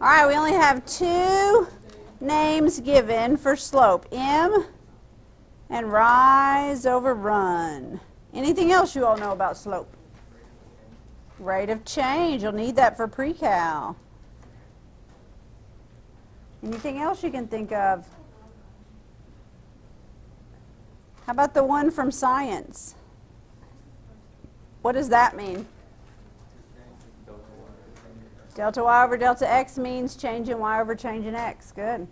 All right, we only have two names given for slope, M and rise over run. Anything else you all know about slope? Rate of change. You'll need that for pre-cal. Anything else you can think of? How about the one from science? What does that mean? Delta y over delta x means change in y over change in x. Good.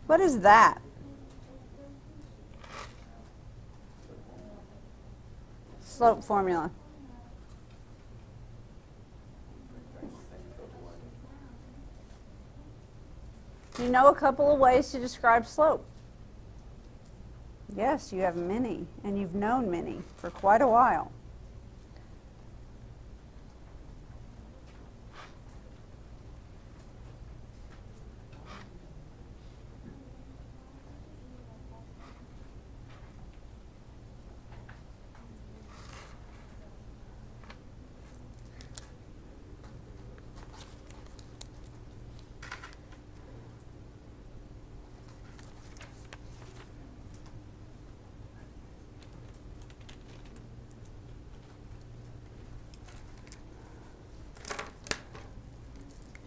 What is that? Slope formula. You know a couple of ways to describe slope. Yes, you have many, and you've known many for quite a while.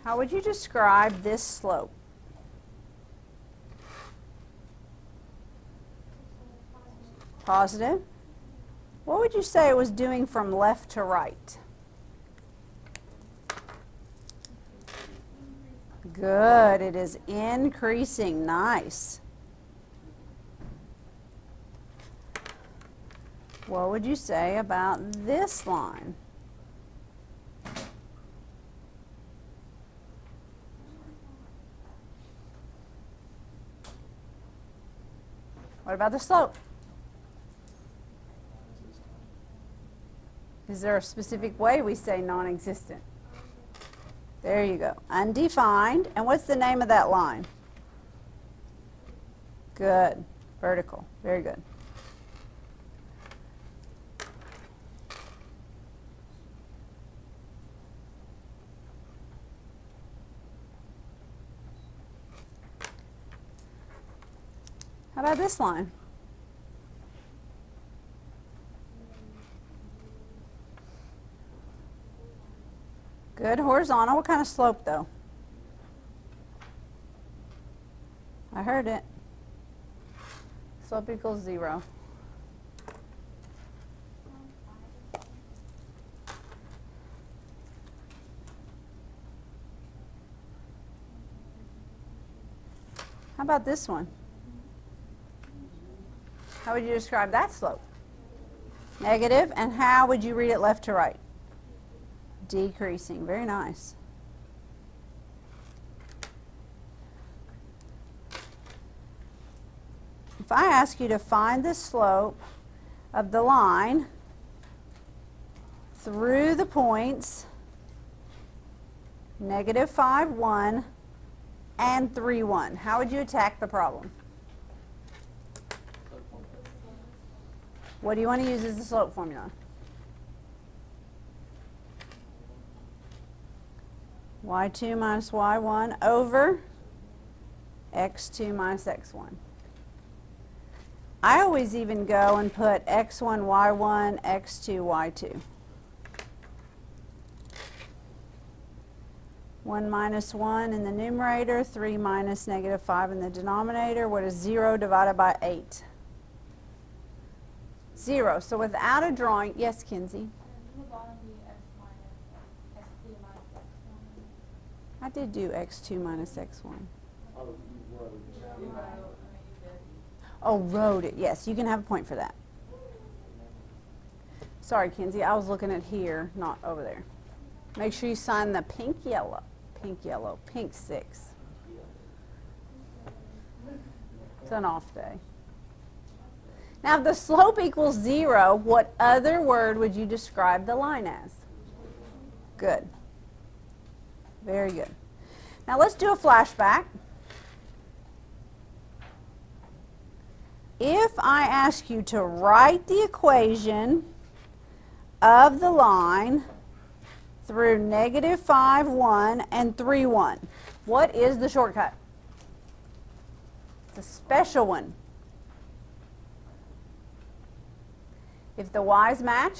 How would you describe this slope? Positive. What would you say it was doing from left to right? Good. It is increasing. Nice. What would you say about this line? What about the slope? Is there a specific way we say non-existent? There you go. Undefined. And what's the name of that line? Good. Vertical. Very good. How about this line? Good. Horizontal. What kind of slope, though? I heard it. Slope equals 0. How about this one? How would you describe that slope? Negative. And how would you read it left to right? Decreasing. Very nice. If I ask you to find the slope of the line through the points -5, 1, and 3, 1, how would you attack the problem? What do you want to use as the slope formula? y2 minus y1 over x2 minus x1. I always even go and put x1, y1, x2, y2. 1 minus 1 in the numerator, 3 minus -5 in the denominator. What is 0 divided by 8? 0. So without a drawing, yes, Kinsey? I did do x2 minus x1. Oh, wrote it. Yes, you can have a point for that. Sorry, Kinsey, I was looking at here, not over there. Make sure you sign the pink, yellow, pink 6. It's an off day. Now, if the slope equals 0, what other word would you describe the line as? Good. Very good. Now let's do a flashback. If I ask you to write the equation of the line through negative 5, 1, and 3, 1. What is the shortcut? It's a special one. If the y's match,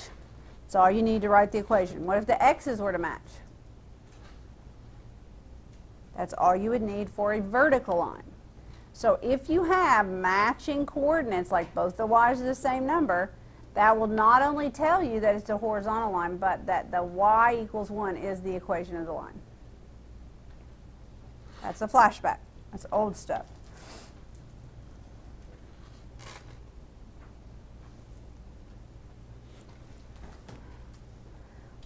that's all you need to write the equation. What if the x's were to match? That's all you would need for a vertical line. So if you have matching coordinates, like both the y's are the same number, that will not only tell you that it's a horizontal line, but that the y equals 1 is the equation of the line. That's a flashback. That's old stuff.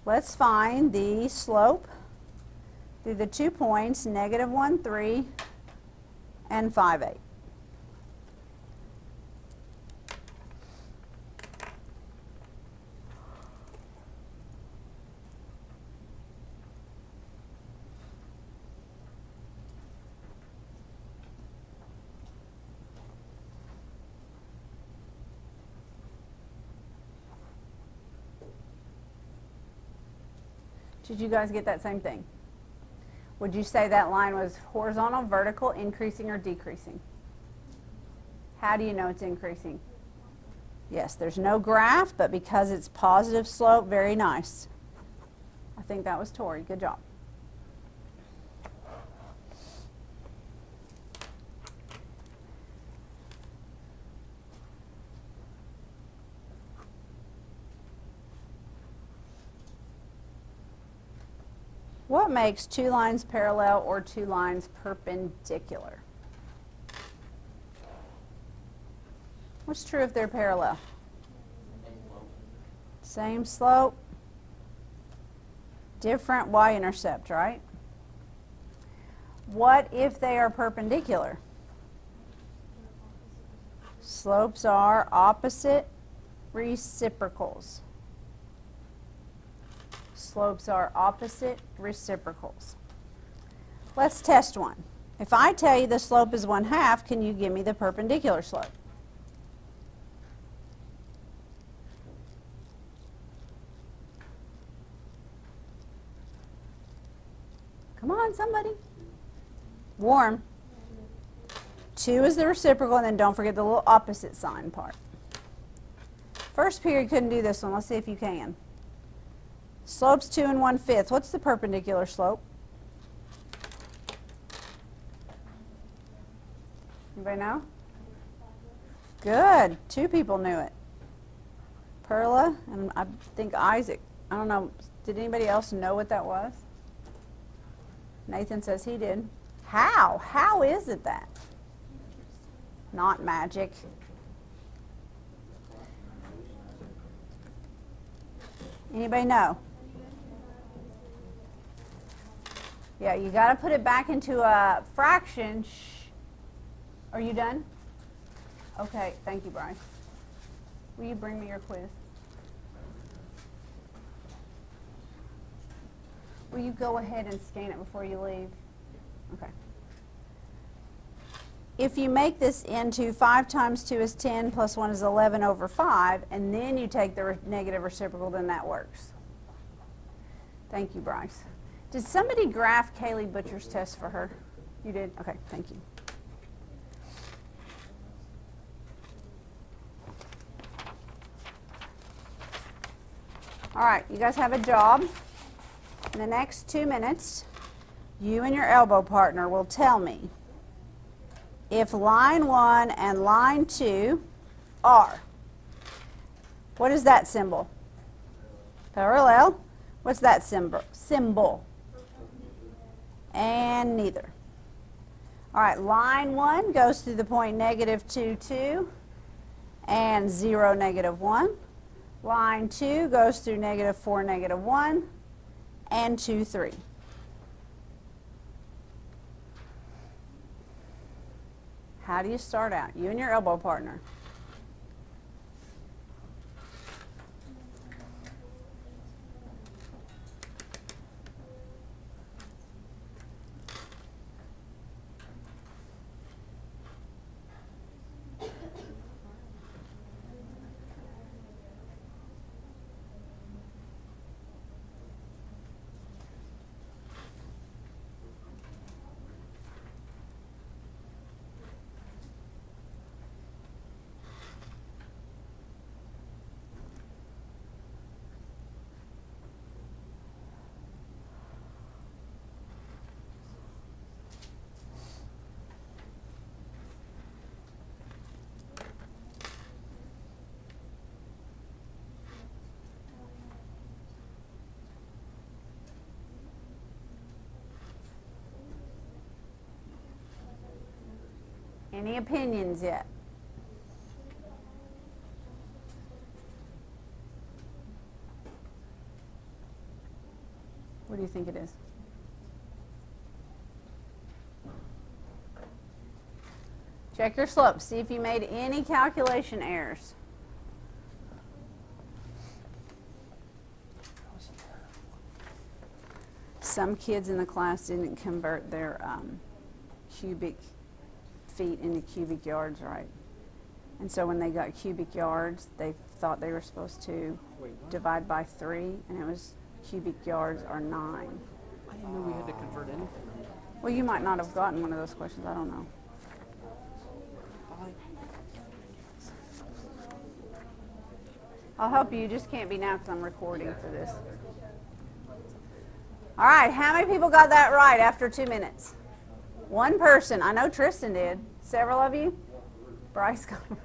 Let's find the slope through the 2 points, negative 1, 3, and 5, 8. Did you guys get that same thing? Would you say that line was horizontal, vertical, increasing, or decreasing? How do you know it's increasing? Yes, there's no graph, but because it's positive slope, very nice. I think that was Tori. Good job. What makes 2 lines parallel or 2 lines perpendicular? What's true if they're parallel? Same slope, different y-intercept, right? What if they are perpendicular? Slopes are opposite reciprocals. Slopes are opposite reciprocals. Let's test one. If I tell you the slope is 1/2, can you give me the perpendicular slope? Come on, somebody. Warm. 2 is the reciprocal, and then don't forget the little opposite sign part. First period couldn't do this one. Let's see if you can. Slope's 2 1/5. What's the perpendicular slope? Anybody know? Good. 2 people knew it. Perla and I think Isaac. I don't know. Did anybody else know what that was? Nathan says he did. How? How is it that? Not magic. Anybody know? Yeah, you got to put it back into a fraction. Shh. Are you done? Okay, thank you, Bryce. Will you bring me your quiz? Will you go ahead and scan it before you leave? Okay. If you make this into 5 times 2 is 10 plus 1 is 11 over 5, and then you take the negative reciprocal, then that works. Thank you, Bryce. Did somebody graph Kaylee Butcher's test for her? You did? Okay, thank you. All right, you guys have a job. In the next 2 minutes, you and your elbow partner will tell me if line 1 and line 2 are. What is that symbol? Parallel. What's that symbol? And neither. All right, line 1 goes through the point negative 2, 2, and 0, negative 1. Line 2 goes through negative 4, negative 1, and 2, 3. How do you start out? You and your elbow partner. Any opinions yet? What do you think it is? Check your slope. See if you made any calculation errors. Some kids in the class didn't convert their cubic feet into cubic yards right. And so when they got cubic yards, they thought they were supposed to divide by 3, and it was cubic yards are 9. I didn't know we had to convert anything. Well, you might not have gotten one of those questions. I don't know. I'll help you. You just can't be now because I'm recording for this. All right. How many people got that right after 2 minutes? One person. I know Tristan did. Several of you? Bryce got it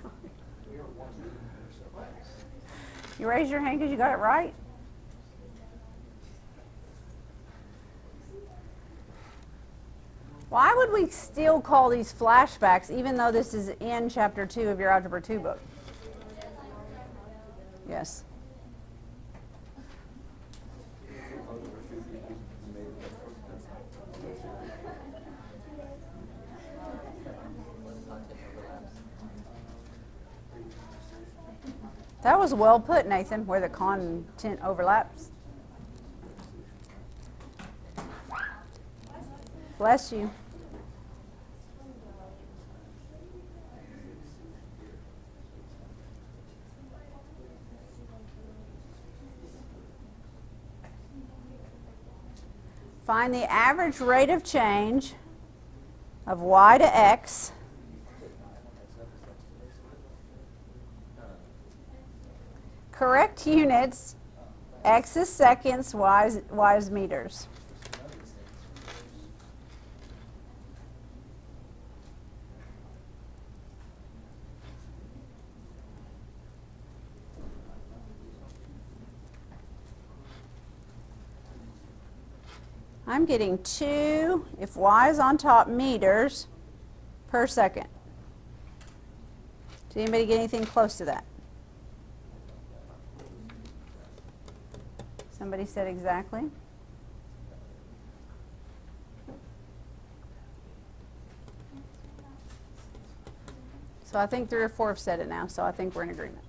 right. You raised your hand because you got it right? Why would we still call these flashbacks even though this is in chapter 2 of your Algebra 2 book? Yes. That was well put, Nathan, where the content overlaps. Bless you. Find the average rate of change of y to x correct units, x is seconds, y is meters. I'm getting 2, if y is on top, meters per second. Did anybody get anything close to that? Somebody said exactly. So I think 3 or 4 have said it now, so I think we're in agreement.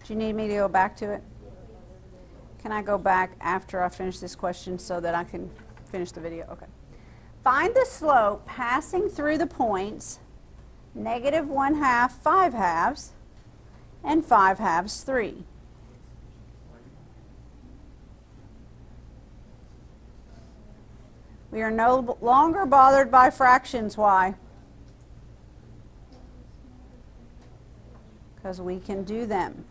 Do you need me to go back to it? Can I go back after I finish this question so that I can finish the video? Okay. Find the slope passing through the points -1/2, 5/2, and 5/2, 3. We are no longer bothered by fractions. Why? Because we can do them.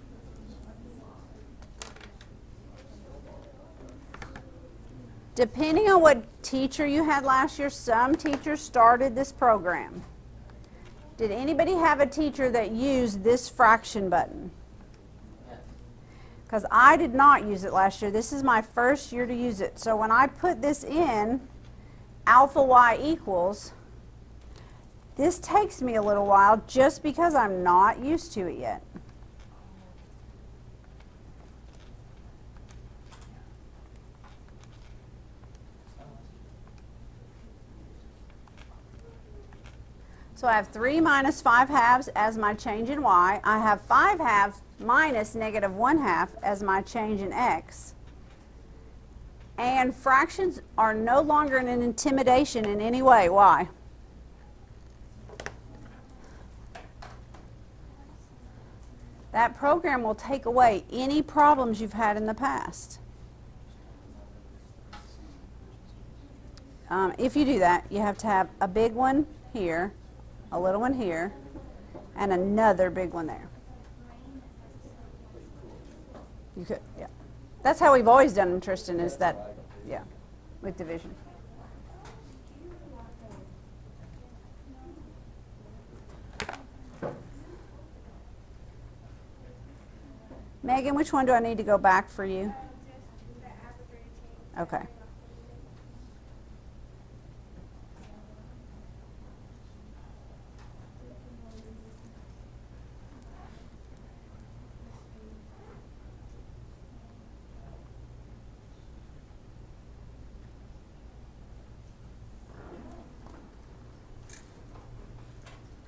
Depending on what teacher you had last year, some teachers started this program. Did anybody have a teacher that used this fraction button? Because I did not use it last year. This is my first year to use it. So when I put this in, alpha y equals, this takes me a little while just because I'm not used to it yet. So I have 3 minus 5/2 as my change in y. I have 5/2 minus -1/2 as my change in x. And fractions are no longer an intimidation in any way. Why? That program will take away any problems you've had in the past. If you do that, you have to have a big one here, a little one here, and another big one there. You could, yeah. That's how we've always done them, Tristan, is that, yeah, with division. Megan, which one do I need to go back for you? Okay.